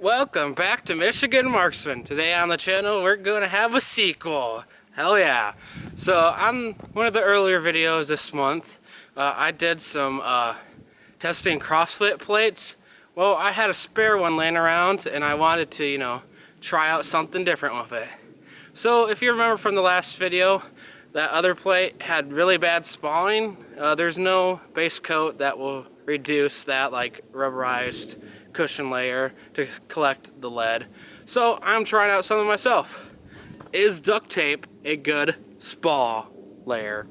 Welcome back to Michigan Marksman. Today on the channel we're going to have a sequel. Hell yeah. So on one of the earlier videos this month, I did some testing CrossFit plates. Well, I had a spare one laying around and I wanted to, try out something different with it. So if you remember from the last video, that other plate had really bad spalling. There's no base coat that will reduce that, like rubberized cushion layer to collect the lead. So I'm trying out something myself. Is duct tape a good spall layer?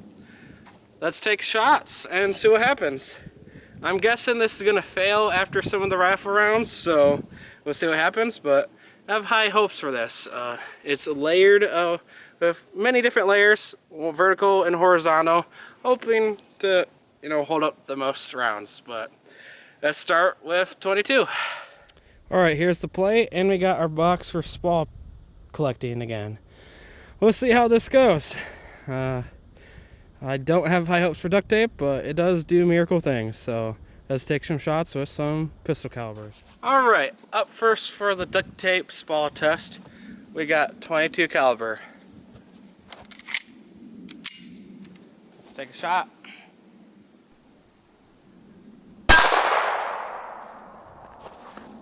Let's take shots and see what happens. I'm guessing this is gonna fail after some of the rifle rounds, so we'll see what happens, but I have high hopes for this. It's layered with many different layers, vertical and horizontal, hoping to, hold up the most rounds, but let's start with 22. Alright, here's the plate, and we got our box for spall collecting again. We'll see how this goes. I don't have high hopes for duct tape, but it does do miracle things, so let's take some shots with some pistol calibers. Alright, up first for the duct tape spall test, we got 22 caliber. Let's take a shot.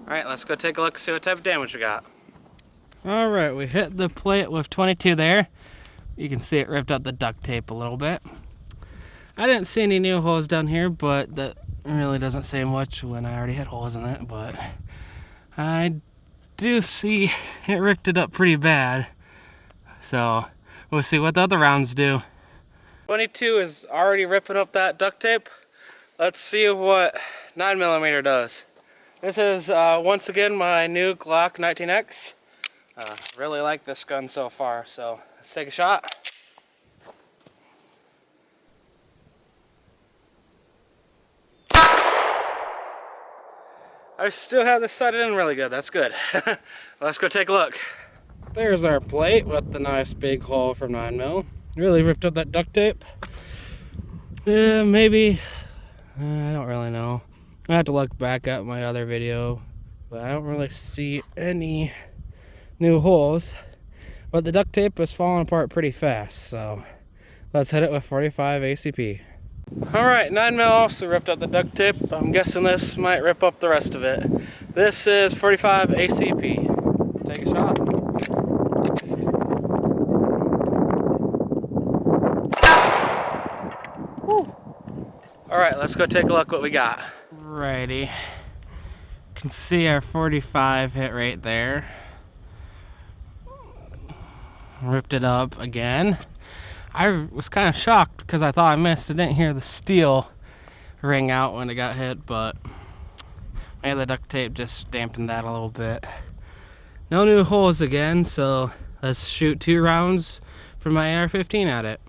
Alright, let's go take a look and see what type of damage we got. Alright, we hit the plate with 22 there. You can see it ripped out the duct tape a little bit. I didn't see any new holes down here, but that really doesn't say much when I already had holes in it, but I do see it ripped it up pretty bad. So, we'll see what the other rounds do. 22 is already ripping up that duct tape. Let's see what 9mm does. This is once again my new Glock 19X. Really like this gun so far, so let's take a shot. I still have this sighted in really good, that's good. Let's go take a look. There's our plate with the nice big hole from 9mm. Really ripped up that duct tape. Maybe, I don't really know. I have to look back at my other video, but I don't really see any new holes. But the duct tape is falling apart pretty fast, so let's hit it with 45 ACP. Alright, 9mm also ripped up the duct tape. I'm guessing this might rip up the rest of it. This is 45 ACP. Let's take a shot. Alright, let's go take a look what we got. Righty. You can see our 45 hit right there. Ripped it up again. I was kind of shocked because I thought I missed. I didn't hear the steel ring out when it got hit, but maybe the duct tape just dampened that a little bit. No new holes again, so let's shoot 2 rounds from my AR-15 at it.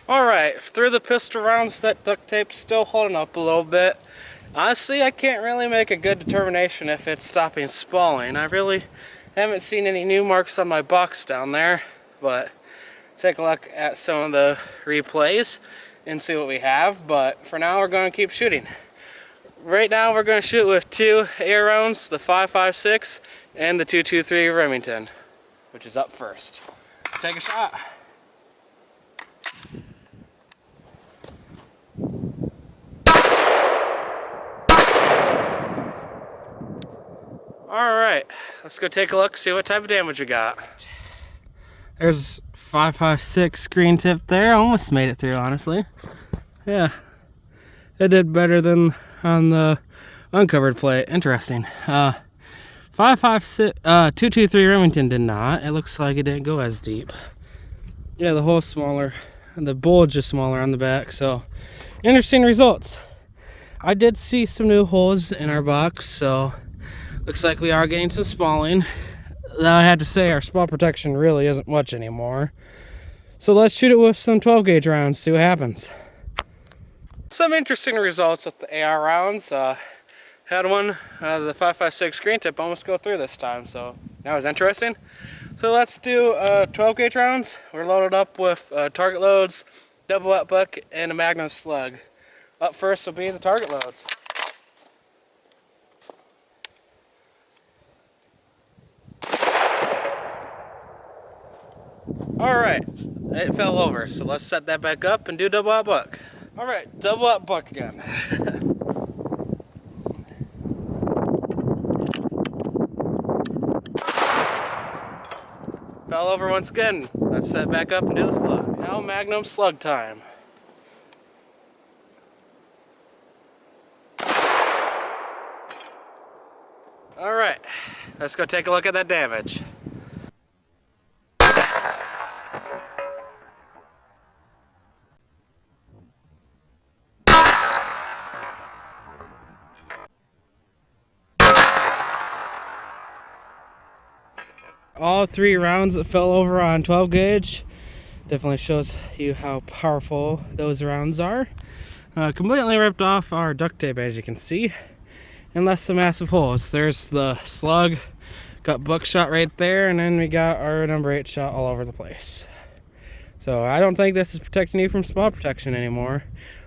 Alright, through the pistol rounds, that duct tape's still holding up a little bit. Honestly, I can't really make a good determination if it's stopping spalling. I really haven't seen any new marks on my box down there, but take a look at some of the replays and see what we have. But for now, we're going to keep shooting. Right now, we're going to shoot with 2 AR rounds, the 5.56 and the 2.23 Remington, which is up first. Let's take a shot. Alright, let's go take a look, see what type of damage we got. There's 5.56 green tip there. Almost made it through, honestly. Yeah, it did better than on the uncovered plate. Interesting. 5.56, 2.23 Remington did not. It looks like it didn't go as deep. Yeah, the hole's smaller, and the bulge is smaller on the back, so interesting results. I did see some new holes in our box, so looks like we are getting some spalling. Though I had to say our spall protection really isn't much anymore. So let's shoot it with some 12 gauge rounds, see what happens. Some interesting results with the AR rounds. Had one, the 5.56 green tip almost go through this time, so that was interesting. So let's do 12 gauge rounds. We're loaded up with target loads, double wet buck, and a Magnum slug. Up first will be the target loads. Alright, it fell over, so let's set that back up and do double out buck. Alright, double out buck again. Fell over once again. Let's set back up and do the slug. Now Magnum slug time. Alright, let's go take a look at that damage. All 3 rounds that fell over on 12 gauge definitely shows you how powerful those rounds are. Completely ripped off our duct tape, as you can see, and left some massive holes. There's the slug, got buckshot right there, and then we got our number 8 shot all over the place. So I don't think this is protecting you from small protection anymore,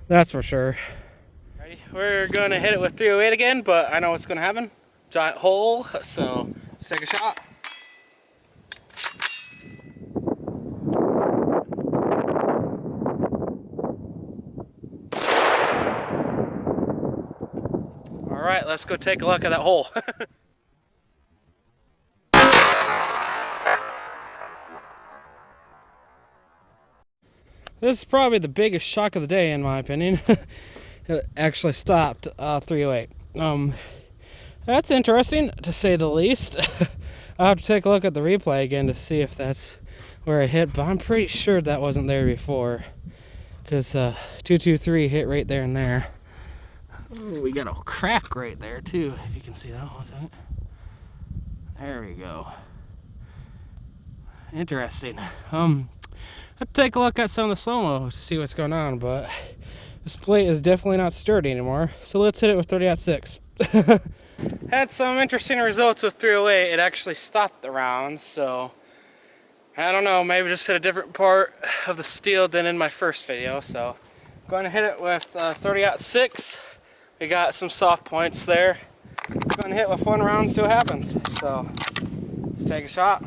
that's for sure. Ready? We're gonna hit it with 308 again, but I know what's gonna happen. Giant hole, so let's take a shot. Alright, let's go take a look at that hole. This is probably the biggest shock of the day, in my opinion. It actually stopped 308. That's interesting, to say the least. I'll have to take a look at the replay again to see if that's where I hit, but I'm pretty sure that wasn't there before, because 223 hit right there and there. Ooh, we got a crack right there too, if you can see that. 1 second. There we go. Interesting. Let's take a look at some of the slow-mo to see what's going on, but this plate is definitely not sturdy anymore, so let's hit it with 30-06. Had some interesting results with 308. It actually stopped the round, so I don't know, maybe just hit a different part of the steel than in my first video. So I'm going to hit it with 30-06. We got some soft points there. I'm going to hit with 1 round, see what happens. So let's take a shot.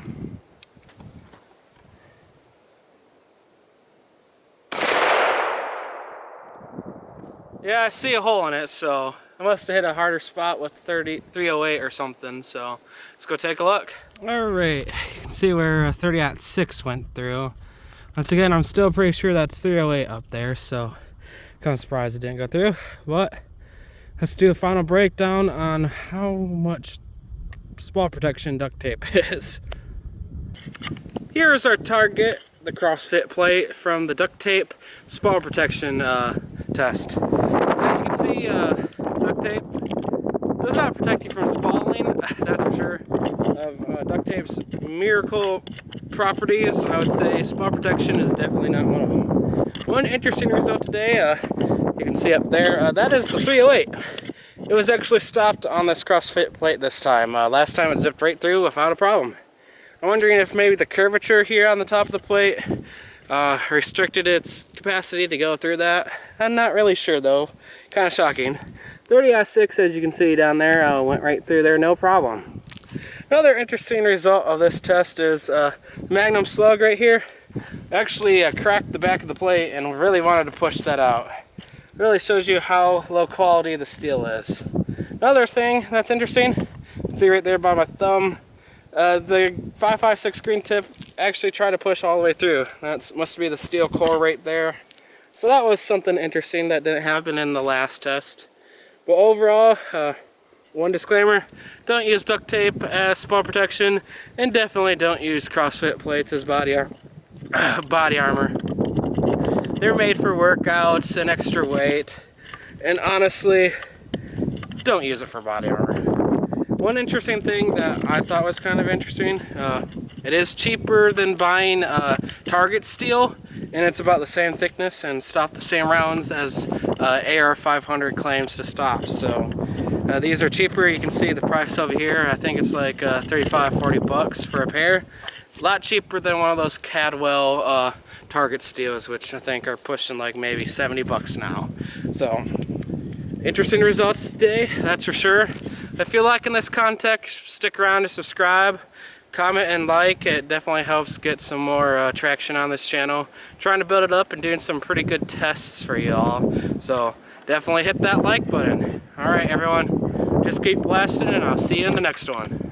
Yeah, I see a hole in it, so I must have hit a harder spot with 308 or something. So let's go take a look. Alright, you can see where 30-06 went through. Once again, I'm still pretty sure that's 308 up there, so kind of surprised it didn't go through. But let's do a final breakdown on how much spall protection duct tape is. Here's our target, the CrossFit plate from the duct tape spall protection test. As you can see, duct tape does not protect you from spalling, that's for sure. Of duct tape's miracle properties, I would say spall protection is definitely not one of them. One interesting result today, you can see up there, that is the 308. It was actually stopped on this CrossFit plate this time. Last time it zipped right through without a problem. I'm wondering if maybe the curvature here on the top of the plate restricted its capacity to go through that. I'm not really sure though. Kind of shocking. 30-06, as you can see down there, went right through there, no problem. Another interesting result of this test is Magnum slug right here actually cracked the back of the plate, and we really wanted to push that out. Really shows you how low quality the steel is. Another thing that's interesting, you can see right there by my thumb, the 5.56 green tip actually tried to push all the way through. That must be the steel core right there. So that was something interesting that didn't happen in the last test. But overall, one disclaimer, don't use duct tape as spall protection, and definitely don't use CrossFit plates as body armor. They're made for workouts and extra weight, and honestly, don't use it for body armor. One interesting thing that I thought was kind of interesting, it is cheaper than buying Target steel, and it's about the same thickness and stop the same rounds as AR500 claims to stop. So these are cheaper. You can see the price over here. I think it's like 35-40 bucks for a pair. A lot cheaper than one of those Cadwell Target steels, which I think are pushing like maybe 70 bucks now. So interesting results today, that's for sure. If you're liking this content, stick around to subscribe. comment and like. It definitely helps get some more traction on this channel. Trying to build it up and doing some pretty good tests for y'all. So definitely hit that like button. Alright everyone, just keep blasting and I'll see you in the next one.